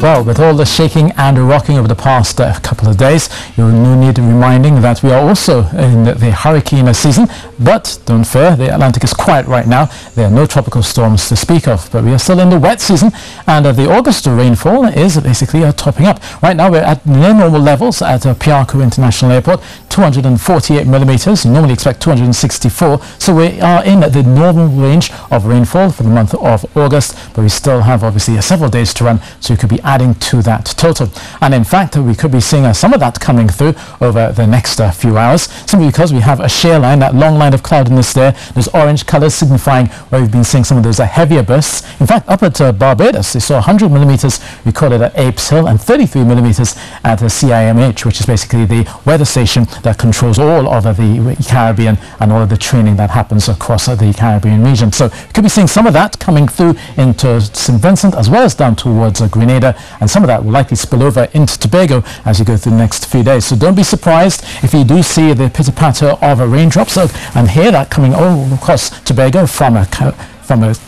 Well, with all the shaking and rocking over the past couple of days, you'll no need reminding that we are also in the hurricane season. But don't fear, the Atlantic is quiet right now. There are no tropical storms to speak of, but we are still in the wet season, and the August rainfall is basically topping up. Right now we're at near normal levels at Piarco International Airport, 248 millimeters. Normally expect 264, so we are in the normal range of rainfall for the month of August, but we still have obviously several days to run, so you could be adding to that total. And in fact, we could be seeing some of that coming through over the next few hours, simply because we have a shear line, that long line of cloudiness there. There's orange colors signifying where we've been seeing some of those heavier bursts. In fact, up at Barbados, they saw 100 millimeters recorded at Apes Hill and 33 millimeters at CIMH, which is basically the weather station that controls all of the Caribbean and all of the training that happens across the Caribbean region. So you could be seeing some of that coming through into St. Vincent as well as down towards Grenada, and some of that will likely spill over into Tobago as you go through the next few days. So don't be surprised if you do see the pitter-patter of raindrops and hear that coming all across Tobago from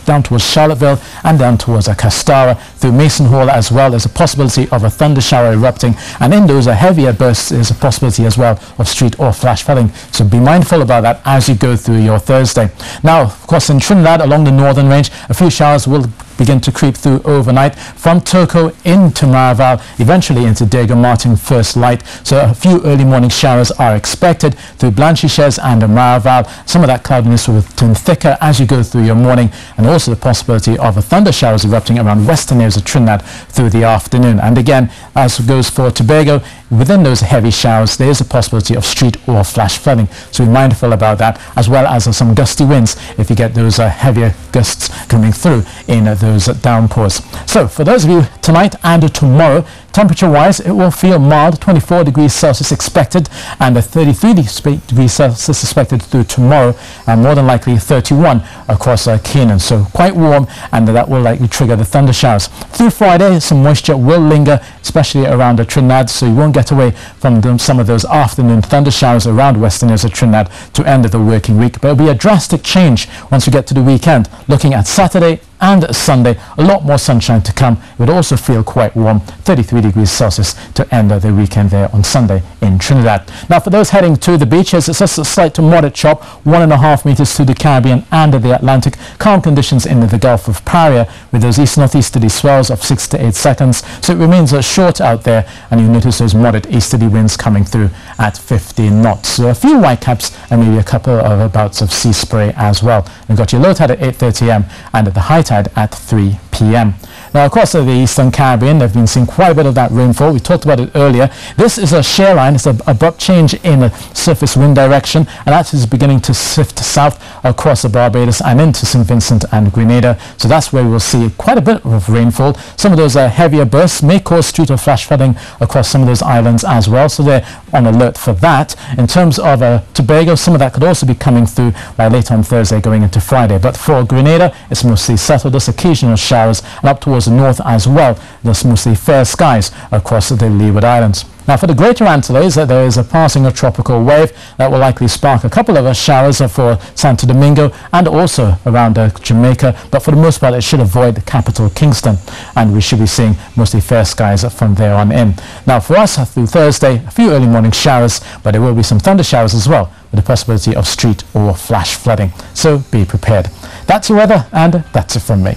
down towards Charlottesville and down towards Castara, through Mason Hall as well. There's a possibility of a thunder shower erupting, and in those heavier bursts there's a possibility as well of street or flash flooding. So be mindful about that as you go through your Thursday. Now, of course, in Trinidad along the northern range, a few showers will begin to creep through overnight from Turco into Maraval, eventually into Diego Martin first light. So a few early morning showers are expected through Blanchisches and Maraval. Some of that cloudiness will turn thicker as you go through your morning, and also the possibility of thunder showers erupting around western areas of Trinidad through the afternoon. And again, as goes for Tobago, within those heavy showers there is a possibility of street or flash flooding, so be mindful about that, as well as some gusty winds if you get those heavier gusts coming through in those downpours. So for those of you tonight and tomorrow, temperature wise it will feel mild, 24 degrees Celsius expected, and 33 degrees Celsius expected through tomorrow, and more than likely 31 across Canaan. So quite warm, and that will likely trigger the thunder showers. Through Friday, some moisture will linger, especially around Trinidad, so you won't get away from some of those afternoon thunder showers around western areas of Trinidad to end of the working week. But it'll be a drastic change once we get to the weekend. Looking at Saturday and Sunday, a lot more sunshine to come. It would also feel quite warm, 33 degrees Celsius to end the weekend there on Sunday in Trinidad. Now for those heading to the beaches, it's just a slight to moderate chop, 1.5 meters through the Caribbean and the Atlantic. Calm conditions in the Gulf of Paria with those east-northeasterly swells of 6 to 8 seconds. So it remains short out there, and you notice those moderate easterly winds coming through at 15 knots. So a few whitecaps and maybe a couple of bouts of sea spray as well. We've got your low tide at 8:30 am and at the high tide at 3 p.m. Now across the Eastern Caribbean, they've been seeing quite a bit of that rainfall. We talked about it earlier. This is a shear line. It's an abrupt change in the surface wind direction, and that is beginning to shift south across the Barbados and into St. Vincent and Grenada. So that's where we'll see quite a bit of rainfall. Some of those heavier bursts may cause street or flash flooding across some of those islands as well, so they're on alert for that. In terms of Tobago, some of that could also be coming through by late on Thursday going into Friday. But for Grenada, it's mostly settled, just occasional showers, and up towards the north as well, there's mostly fair skies across the Leeward Islands. Now for the Greater Antilles, there is a passing of tropical wave that will likely spark a couple of showers for Santo Domingo and also around Jamaica, but for the most part it should avoid the capital Kingston, and we should be seeing mostly fair skies from there on in. Now for us through Thursday, a few early morning showers, but there will be some thunder showers as well, with the possibility of street or flash flooding, so be prepared. That's your weather, and that's it from me.